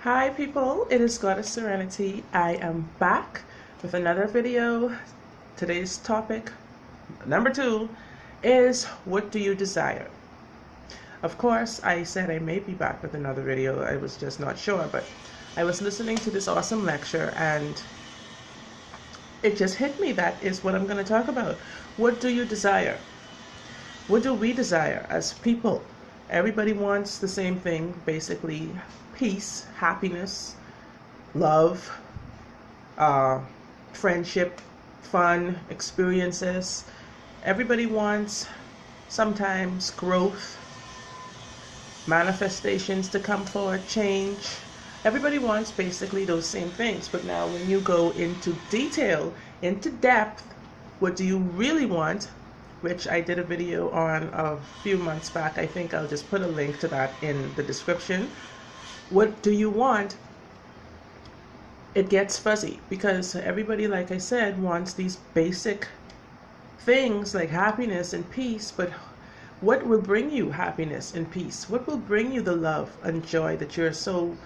Hi people, it is Goddess Serenity. I am back with another video. Today's topic, number 2, is what do you desire? Of course, I said I may be back with another video. I was just not sure, but I was listening to this awesome lecture and it just hit me that is what I'm going to talk about. What do you desire? What do we desire as people? Everybody wants the same thing, basically: peace, happiness, love, friendship, fun, experiences. Everybody wants sometimes growth, manifestations to come forward, change. Everybody wants basically those same things. But now when you go into detail, into depth, what do you really want? Which I did a video on a few months back. I think I'll just put a link to that in the description. What do you want? It gets fuzzy because everybody, like I said, wants these basic things like happiness and peace, but what will bring you happiness and peace? What will bring you the love and joy that you're so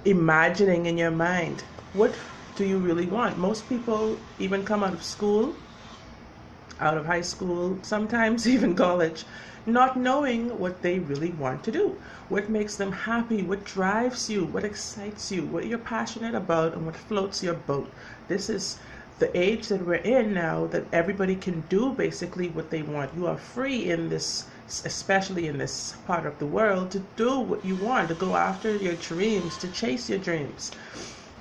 imagining in your mind? What do you really want? Most people even come out of school, out of high school, sometimes even college, not knowing what they really want to do, what makes them happy, what drives you, what excites you, what you're passionate about, and what floats your boat. This is the age that we're in now, that everybody can do basically what they want. You are free in this, especially in this part of the world, to do what you want, to go after your dreams, to chase your dreams.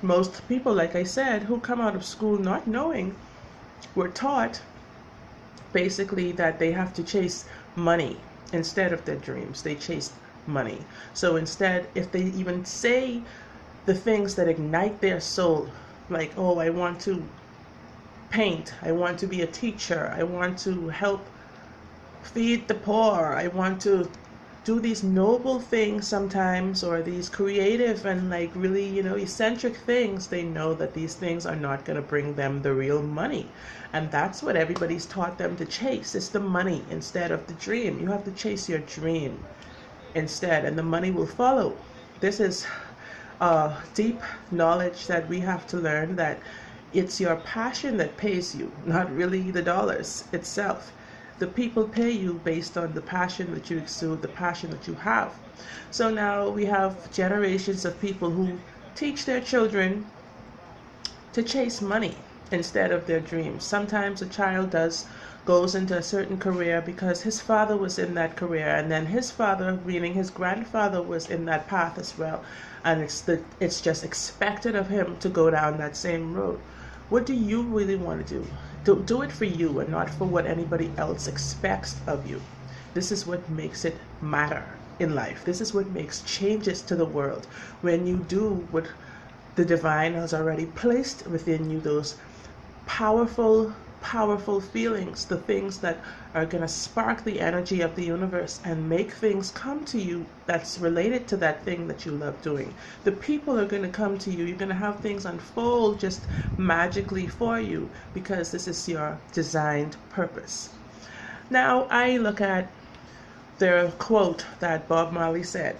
Most people, like I said, who come out of school not knowing, were taught basically that they have to chase money instead of their dreams. They chase money. So instead, if they even say the things that ignite their soul, like, oh, I want to paint, I want to be a teacher, I want to help feed the poor, I want to do these noble things sometimes, or these creative and like really, eccentric things, they know that these things are not going to bring them the real money. And that's what everybody's taught them to chase. It's the money instead of the dream. You have to chase your dream instead, and the money will follow. This is deep knowledge that we have to learn, that it's your passion that pays you, not really the dollars itself. The people pay you based on the passion that you exude, the passion that you have. So now we have generations of people who teach their children to chase money instead of their dreams. Sometimes a child goes into a certain career because his father was in that career, and then his father, meaning his grandfather, was in that path as well, and it's just expected of him to go down that same road. What do you really want to do? Do it for you and not for what anybody else expects of you. This is what makes it matter in life. This is what makes changes to the world. When you do what the divine has already placed within you, those powerful feelings, the things that are going to spark the energy of the universe and make things come to you that's related to that thing that you love doing. The people are going to come to you. You're going to have things unfold just magically for you, because this is your designed purpose. Now, I look at the quote that Bob Marley said.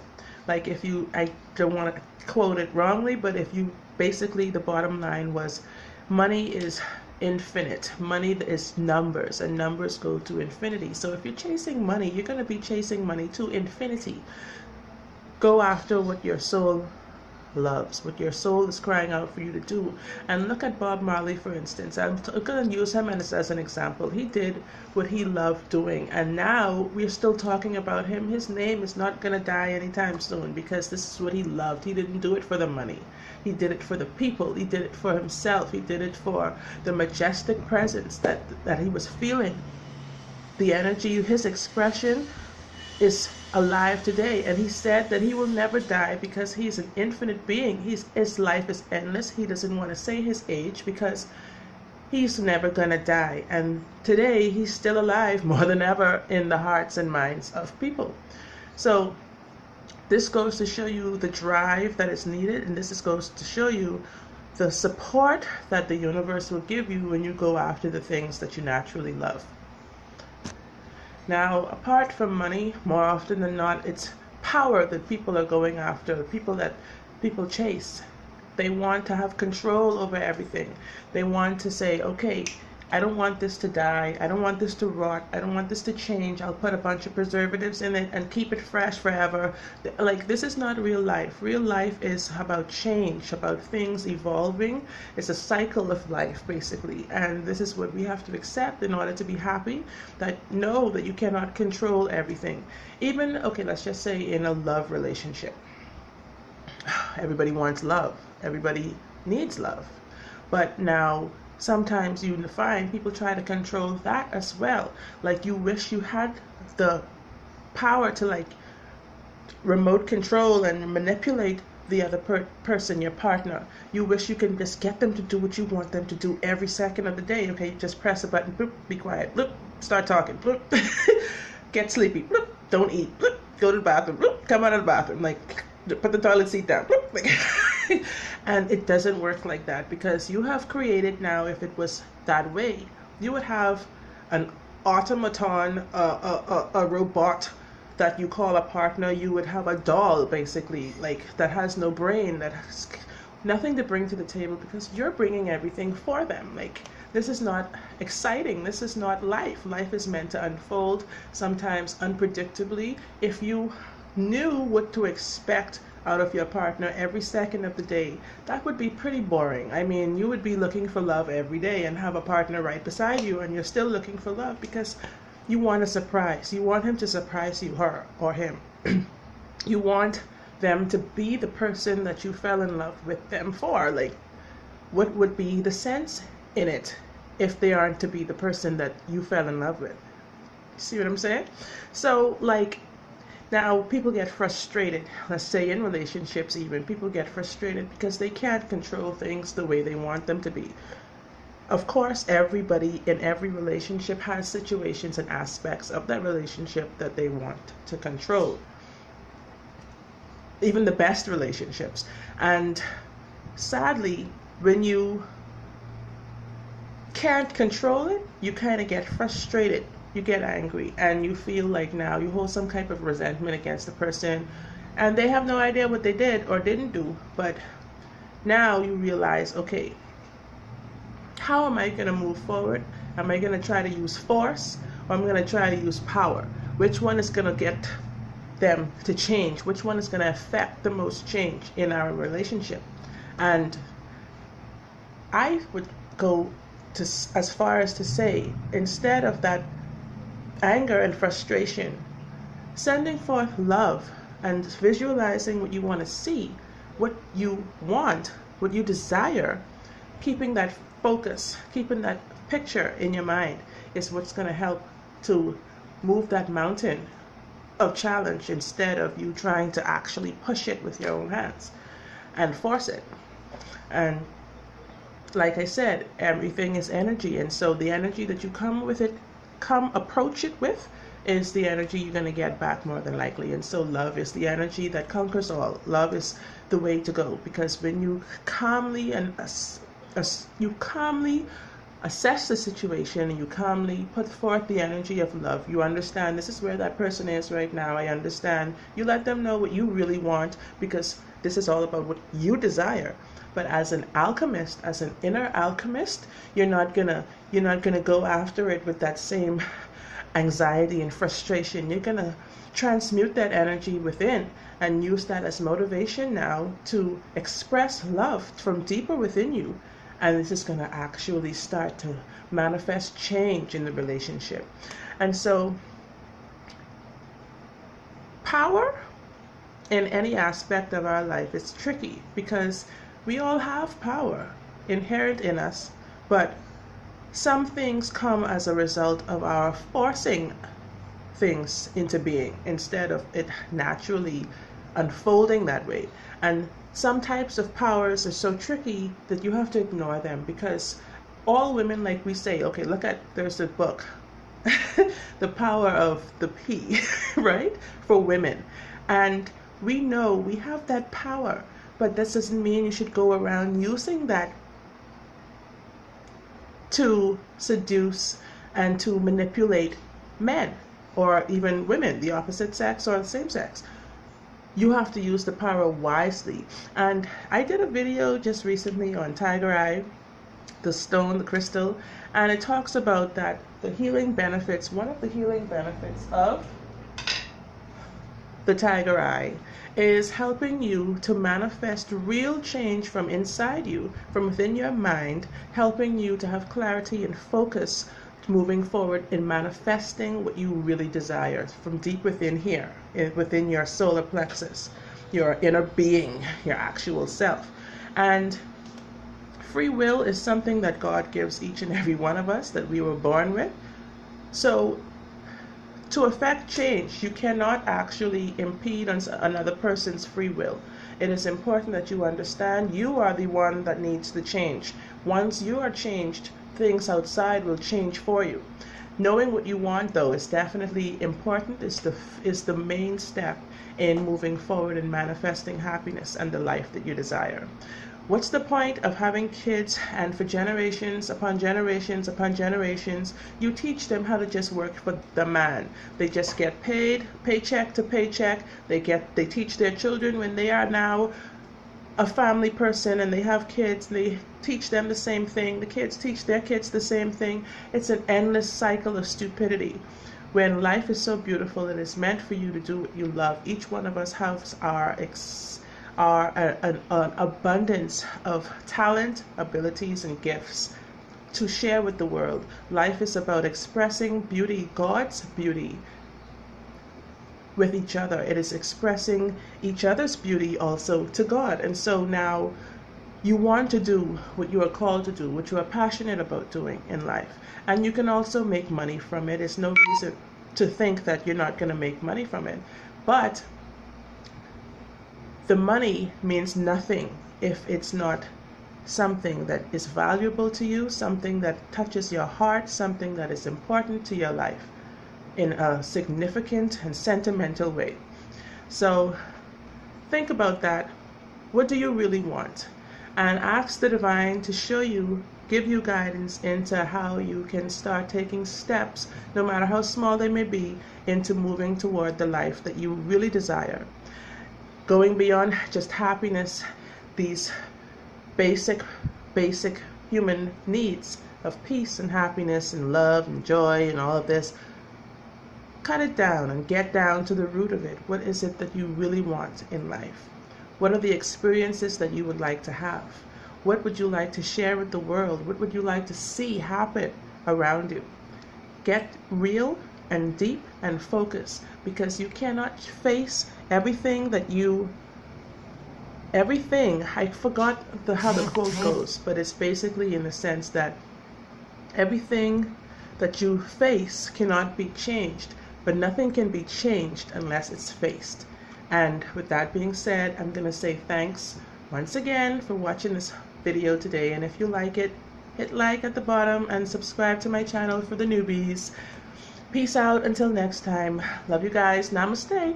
Like, I don't want to quote it wrongly, but basically the bottom line was, money is infinite. Money is numbers, and numbers go to infinity. So if you're chasing money, you're going to be chasing money to infinity. Go after what your soul loves, what your soul is crying out for you to do. And look at Bob Marley, for instance. I'm going to use him as an example. He did what he loved doing, and now we're still talking about him. His name is not going to die anytime soon, because this is what he loved. He didn't do it for the money. He did it for the people. He did it for himself. He did it for the majestic presence that he was feeling. The energy, his expression is alive today, and he said that he will never die because he's an infinite being. His life is endless. He doesn't want to say his age because he's never gonna die, and today he's still alive more than ever in the hearts and minds of people. So this goes to show you the drive that is needed, and goes to show you the support that the universe will give you when you go after the things that you naturally love. Now, apart from money, more often than not, it's power that people are going after, the people that people chase. They want to have control over everything. They want to say, okay, I don't want this to die. I don't want this to rot. I don't want this to change. I'll put a bunch of preservatives in it and keep it fresh forever. Like, this is not real life. Real life is about change, about things evolving. It's a cycle of life, basically. And this is what we have to accept in order to be happy, that know that you cannot control everything. Even, okay, let's just say in a love relationship. Everybody wants love. Everybody needs love. But now, sometimes you find people try to control that as well. Like, you wish you had the power to, like, remote control and manipulate the other person, your partner. You wish you can just get them to do what you want them to do every second of the day. Okay, just press a button, bloop, be quiet, bloop, start talking, bloop, get sleepy, bloop, don't eat, bloop, go to the bathroom, bloop, come out of the bathroom, like, put the toilet seat down, bloop, like, and it doesn't work like that, because you have created now, if it was that way, you would have an automaton, a robot that you call a partner. You would have a doll, basically, like, that has no brain, that has nothing to bring to the table, because you're bringing everything for them. Like, this is not exciting. This is not life. Life is meant to unfold, sometimes unpredictably. If you knew what to expect out of your partner every second of the day, that would be pretty boring. I mean, you would be looking for love every day and have a partner right beside you, and you're still looking for love because you want a surprise. You want him to surprise you, her or him. You want them to be the person that you fell in love with them for. Like, what would be the sense in it if they aren't to be the person that you fell in love with? See what I'm saying? So, like, now, people get frustrated, let's say in relationships even, people get frustrated because they can't control things the way they want them to be. Of course, everybody in every relationship has situations and aspects of that relationship that they want to control. Even the best relationships. And sadly, when you can't control it, you kind of get frustrated. You get angry, and you feel like now you hold some type of resentment against the person, and they have no idea what they did or didn't do. But now you realize, okay, how am I going to move forward? Am I going to try to use force, or am I going to try to use power? Which one is going to get them to change? Which one is going to affect the most change in our relationship? And I would go to as far as to say, instead of that anger and frustration, sending forth love and visualizing what you want to see, what you want, what you desire, keeping that focus, keeping that picture in your mind is what's going to help to move that mountain of challenge, instead of you trying to actually push it with your own hands and force it. And like I said, everything is energy, and so the energy that you approach it with is the energy you're going to get back more than likely. And so love is the energy that conquers all. Love is the way to go, because when you calmly assess the situation and you calmly put forth the energy of love, you understand this is where that person is right now. I understand. You let them know what you really want, because this is all about what you desire. But as an alchemist, as an inner alchemist, you're not gonna go after it with that same anxiety and frustration. You're gonna transmute that energy within and use that as motivation now to express love from deeper within you. And this is gonna actually start to manifest change in the relationship. And so, power in any aspect of our life is tricky, because we all have power inherent in us, but some things come as a result of our forcing things into being instead of it naturally unfolding that way. And some types of powers are so tricky that you have to ignore them, because all women, like we say, okay, there's a book, The Power of the P, right? For women. And we know we have that power. But that doesn't mean you should go around using that to seduce and to manipulate men, or even women, the opposite sex or the same sex. You have to use the power wisely. And I did a video just recently on Tiger Eye, the stone, the crystal, and it talks about that the healing benefits, one of the healing benefits of the Tiger Eye is helping you to manifest real change from inside you, from within your mind, helping you to have clarity and focus moving forward in manifesting what you really desire from deep within here, within your solar plexus, your inner being, your actual self. And free will is something that God gives each and every one of us, that we were born with. So to affect change, you cannot actually impede on another person's free will. It is important that you understand you are the one that needs the change. Once you are changed, things outside will change for you. Knowing what you want, though, is definitely important. Is the main step in moving forward and manifesting happiness and the life that you desire. What's the point of having kids and for generations upon generations upon generations, you teach them how to just work for the man. They just get paid, paycheck to paycheck. They teach their children when they are now a family person and they have kids, they teach them the same thing. The kids teach their kids the same thing. It's an endless cycle of stupidity. When life is so beautiful and it's meant for you to do what you love, each one of us has an abundance of talent, abilities, and gifts to share with the world. Life is about expressing beauty, God's beauty, with each other. It is expressing each other's beauty also to God. And so now you want to do what you are called to do, what you are passionate about doing in life. And you can also make money from it. There's no reason to think that you're not going to make money from it. But the money means nothing if it's not something that is valuable to you, something that touches your heart, something that is important to your life in a significant and sentimental way. So think about that. What do you really want? And ask the divine to show you, give you guidance into how you can start taking steps, no matter how small they may be, into moving toward the life that you really desire. Going beyond just happiness, these basic human needs of peace and happiness and love and joy and all of this, cut it down and get down to the root of it. What is it that you really want in life? What are the experiences that you would like to have? What would you like to share with the world? What would you like to see happen around you? Get real and deep and focus, because you cannot face everything, I forgot how the quote goes, but it's basically in the sense that everything that you face cannot be changed, but nothing can be changed unless it's faced. And with that being said, I'm going to say thanks once again for watching this video today, and if you like it, hit like at the bottom and subscribe to my channel for the newbies. Peace out until next time. Love you guys. Namaste.